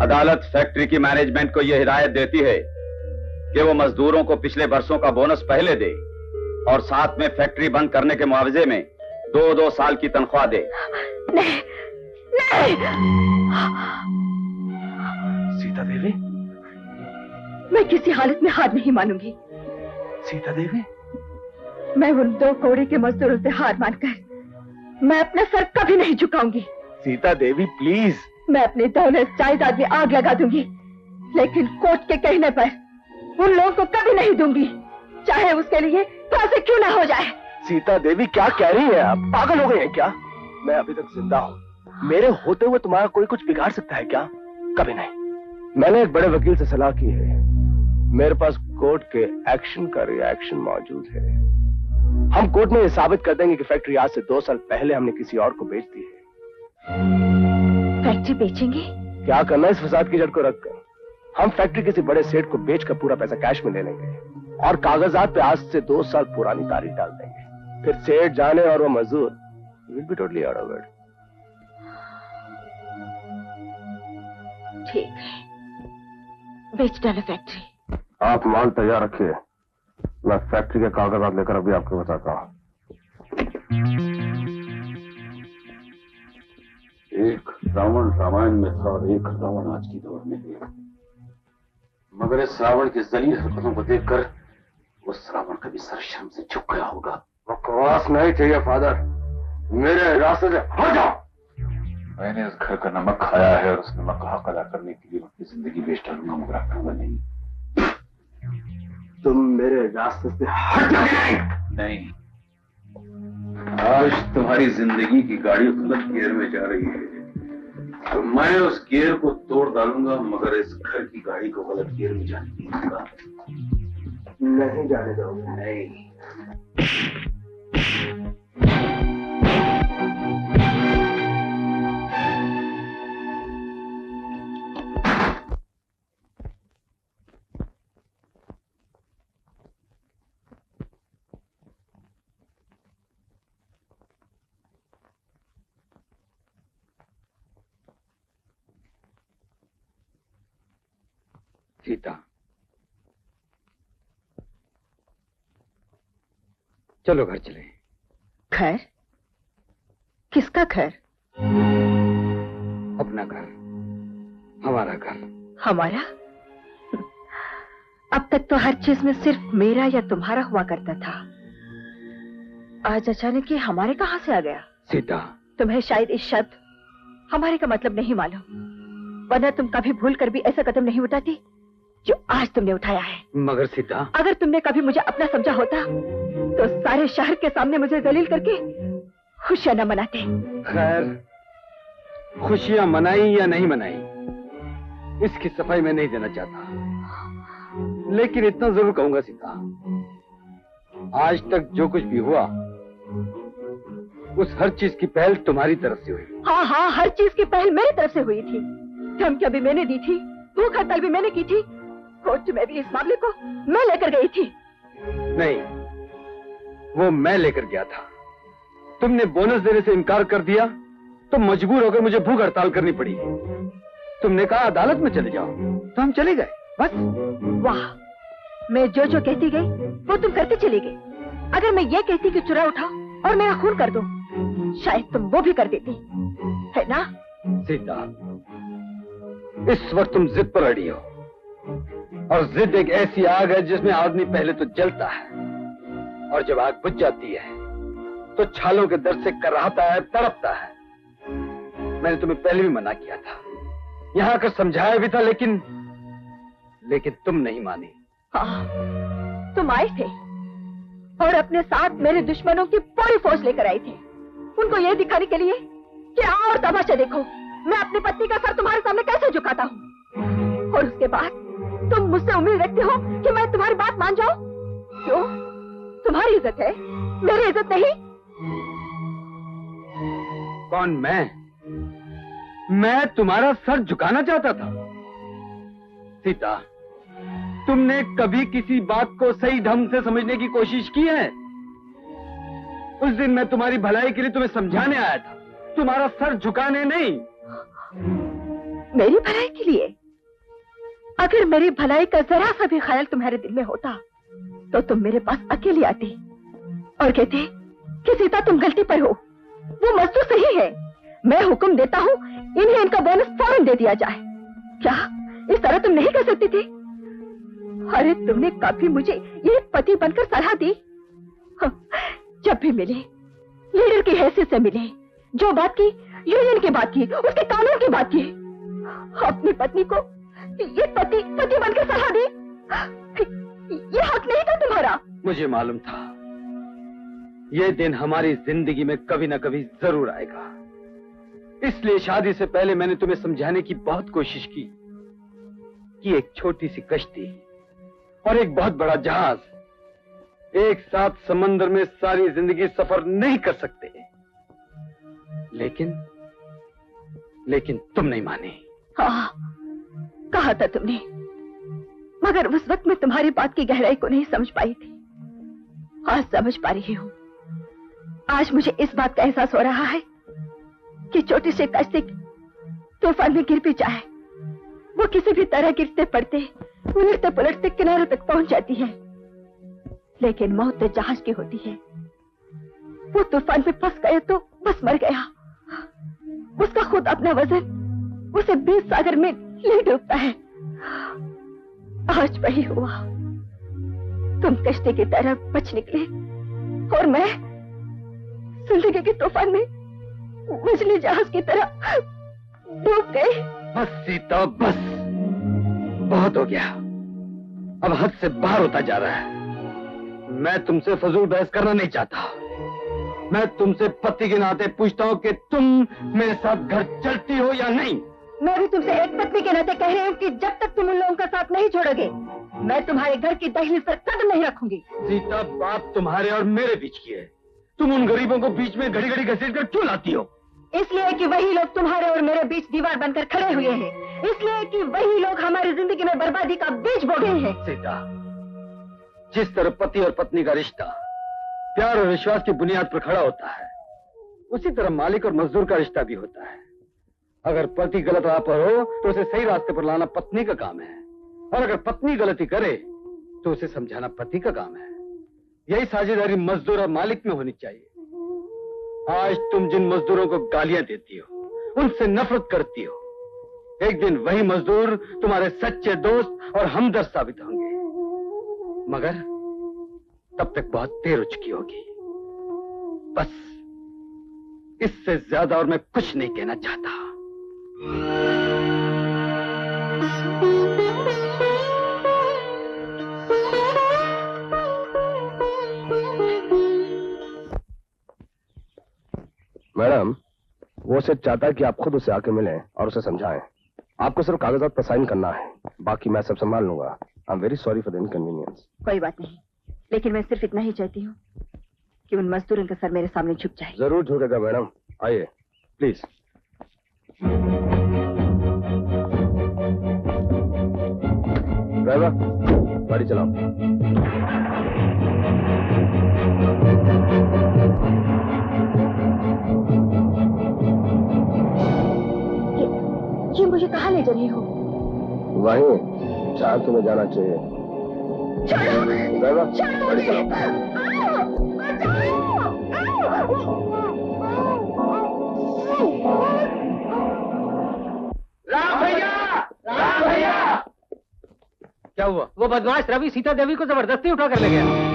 अदालत फैक्ट्री की मैनेजमेंट को यह हिदायत देती है कि वो मजदूरों को पिछले वर्षों का बोनस पहले दे और साथ में फैक्ट्री बंद करने के मुआवजे में 2-2 साल की तनख्वाह दे। नहीं, नहीं। सीता देवी, मैं किसी हालत में हार नहीं मानूंगी। सीता देवी, मैं उन 2 कौड़ी के मजदूरों से हार मानकर मैं अपना सर कभी नहीं झुकाऊंगी। सीता देवी प्लीज। मैं अपनी दौलत जायदाद में आग लगा दूंगी, लेकिन कोर्ट के कहने पर उन लोगों को कभी नहीं दूंगी, चाहे उसके लिए फांसी क्यों ना हो जाए। सीता देवी क्या कह रही है आप? पागल हो गए हैं क्या? मैं अभी तक जिंदा हूँ, मेरे होते हुए तुम्हारा कोई कुछ बिगाड़ सकता है क्या? कभी नहीं। मैंने एक बड़े वकील से सलाह की है, मेरे पास कोर्ट के एक्शन का रिएक्शन मौजूद है। हम कोर्ट में ये साबित कर देंगे कि फैक्ट्री आज से 2 साल पहले हमने किसी और को बेच दी है। फैक्ट्री बेचेंगे? क्या करना है इस फसाद की जड़ को रखकर? हम फैक्ट्री किसी बड़े सेठ को बेचकर पूरा पैसा कैश में ले लेंगे और कागजात पे आज से 2 साल पुरानी तारीख डाल देंगे। फिर सेठ जाने और वो मजदूर will be totally out of it. ठीक है, बेच डालो फैक्ट्री। आप माल तैयार रखिए, मैं फैक्ट्री के कागजात लेकर अभी आपको बताता हूँ। एक रावण रामायण में था और एक रावण आज की दौर में है, मगर इस रावण की जलील हरकतों को देखकर उस रावण कभी सर शर्म से झुक गया होगा। बकवास नहीं चाहिए फादर, मेरे रास्ते से हट जाओ। मैंने इस घर का नमक खाया है और उस नमक का हक अदा करने के लिए अपनी जिंदगी बेच डालूंगा, मगर रखूंगा नहीं। तुम मेरे रास्ते से हट जाओगे। नहीं, आज तुम्हारी जिंदगी की गाड़ी गलत गियर में जा रही है, तो मैं उस गियर को तोड़ डालूंगा, मगर इस घर की गाड़ी को गलत गियर में जाने नहीं दूंगा। नहीं जाने दोगे? नहीं। सीता, चलो घर चले। घर? किसका घर? अपना घर, हमारा घर। हमारा? अब तक तो हर चीज में सिर्फ मेरा या तुम्हारा हुआ करता था, आज अचानक ये हमारे कहां से आ गया? सीता, तुम्हें शायद इस शब्द हमारे का मतलब नहीं मालूम, वरना तुम कभी भूल कर भी ऐसा कदम नहीं उठाती जो आज तुमने उठाया है। मगर सीता, अगर तुमने कभी मुझे अपना समझा होता तो सारे शहर के सामने मुझे जलील करके खुशियां न मनाते। खैर, खुशियां मनाई या नहीं मनाई इसकी सफाई मैं नहीं देना चाहता, लेकिन इतना जरूर कहूंगा सीता, आज तक जो कुछ भी हुआ उस हर चीज की पहल तुम्हारी तरफ से हुई। हाँ हाँ, हर चीज की पहल मेरी तरफ से हुई थी। धमकियां भी मैंने दी थी, भूख हड़ताल भी मैंने की थी, कोर्ट में भी इस मामले को मैं लेकर गई थी। नहीं, वो मैं लेकर गया था। तुमने बोनस देने से इनकार कर दिया तो मजबूर होकर मुझे भूख हड़ताल करनी पड़ी। तुमने कहा अदालत में चले जाओ, तो हम चले गए, बस। वाह, मैं जो जो कहती गई वो तुम करते चली गई। अगर मैं ये कहती कि चुरा उठाओ और मेरा खून कर दो, शायद तुम वो भी कर देती, है ना? सीता, इस वक्त तुम जिद पर अड़ी हो, और जिद एक ऐसी आग है जिसमें आदमी पहले तो जलता है, और जब आग बुझ जाती है तो छालों के दर्द से कराहता है, तड़पता है। मैंने तुम्हें पहले भी मना किया था, यहाँ आकर समझाया भी था, लेकिन तुम नहीं मानी। हाँ, तुम आए थे और अपने साथ मेरे दुश्मनों की पूरी फौज लेकर आए थे, उनको ये दिखाने के लिए कि आओ और तमाशा देखो मैं अपनी पत्नी का सर तुम्हारे सामने कैसे झुकाता हूँ। और उसके बाद तुम मुझसे उम्मीद रखते हो कि मैं तुम्हारी बात मान जाऊं? क्यों? तुम्हारी इज्जत है, मेरी इज्जत नहीं। कौन? मैं तुम्हारा सर झुकाना चाहता था? सीता, तुमने कभी किसी बात को सही ढंग से समझने की कोशिश की है? उस दिन मैं तुम्हारी भलाई के लिए तुम्हें समझाने आया था, तुम्हारा सर झुकाने नहीं। मेरी भलाई के लिए? अगर मेरी भलाई का जरा सा भी ख्याल तुम्हारे दिल में होता तो तुम मेरे पास अकेली आती और कहते कि सीता तुम गलती पर हो, वो मजदूर सही है, मैं हुक्म देता हूँ इन्हें इनका बोनस फौरन दे दिया जाए। क्या इस तरह तुम नहीं कर सकती थी? अरे तुमने कभी मुझे ये पति बनकर सलाह दी? जब भी मिले लीडर की हैसियत से मिले, जो बात की यूनियन की बात की, उसके कानून की बात की, अपनी पत्नी को ये पति बनकर सलाह दी, ये हक नहीं था तुम्हारा? मुझे मालूम था ये दिन हमारी जिंदगी में कभी ना कभी जरूर आएगा, इसलिए शादी से पहले मैंने तुम्हें समझाने की बहुत कोशिश की कि एक छोटी सी कश्ती और एक बहुत बड़ा जहाज एक साथ समंदर में सारी जिंदगी सफर नहीं कर सकते। लेकिन तुम नहीं माने। हाँ, कहा था तुमने, मगर उस वक्त मैं तुम्हारी बात की गहराई को नहीं समझ पाई थी। आज समझ पा रही हूँ। आज मुझे इस बात का एहसास हो रहा है कि छोटी सी कश्ती तूफान में गिर भी जाए, वो किसी भी तरह गिरते पड़ते उलटते पुलटते किनारे तक पहुंच जाती है। लेकिन मौत तो जहाज की होती है, वो तूफान में फंस गए तो बस मर गया। उसका खुद अपना वजन उसे 20 सागर में ले डूबता है। आज वही हुआ, तुम कश्ती की तरह बच निकले और मैं जिंदगी के तूफान में मछली जहाज की तरह डूब गई। बस सीता बस, बहुत हो गया, अब हद से बाहर होता जा रहा है। मैं तुमसे फजूल बहस करना नहीं चाहता। मैं तुमसे पति के नाते पूछता हूँ कि तुम मेरे साथ घर चलती हो या नहीं? मैं भी तुमसे एक पत्नी के नाते कह रही हूँ कि जब तक तुम उन लोगों का साथ नहीं छोड़ोगे, मैं तुम्हारे घर की दहलीज पर कदम नहीं रखूंगी। सीता, बात तुम्हारे और मेरे बीच की है। तुम उन गरीबों को बीच में घड़ी घड़ी घसीट कर क्यों लाती हो? इसलिए कि वही लोग तुम्हारे और मेरे बीच दीवार बनकर खड़े हुए हैं, इसलिए कि वही लोग हमारी जिंदगी में बर्बादी का बीज बो गए हैं। सीता, जिस तरह पति और पत्नी का रिश्ता प्यार और विश्वास की बुनियाद पर खड़ा होता है, उसी तरह मालिक और मजदूर का रिश्ता भी होता है। अगर पति गलत राह पर हो तो उसे सही रास्ते पर लाना पत्नी का काम है, और अगर पत्नी गलती करे तो उसे समझाना पति का काम है। यही साझेदारी मजदूर और मालिक में होनी चाहिए। आज तुम जिन मजदूरों को गालियां देती हो, उनसे नफरत करती हो, एक दिन वही मजदूर तुम्हारे सच्चे दोस्त और हमदर्द साबित होंगे, मगर तब तक बहुत देर हो चुकी होगी। बस इससे ज्यादा और मैं कुछ नहीं कहना चाहता। मैडम, वो सिर्फ चाहता है कि आप खुद उसे आके मिलें और उसे समझाएं। आपको सिर्फ कागजात पर साइन करना है, बाकी मैं सब संभाल लूंगा। I am very sorry for the inconvenience. कोई बात नहीं, लेकिन मैं सिर्फ इतना ही चाहती हूँ कि उन मजदूरों का सर मेरे सामने झुक जाए। जरूर झुकेगा मैडम, आइए प्लीज। ड्राइवर, गाड़ी चलाओ। ये मुझे कहाँ ले जा रही हो? वहीं जहाँ तुम्हें जाना चाहिए। ड्राइवर, गाड़ी चलाओ। राम भैया, राम भैया। क्या हुआ? वो बदमाश रवि सीता देवी को जबरदस्ती उठा कर ले गया।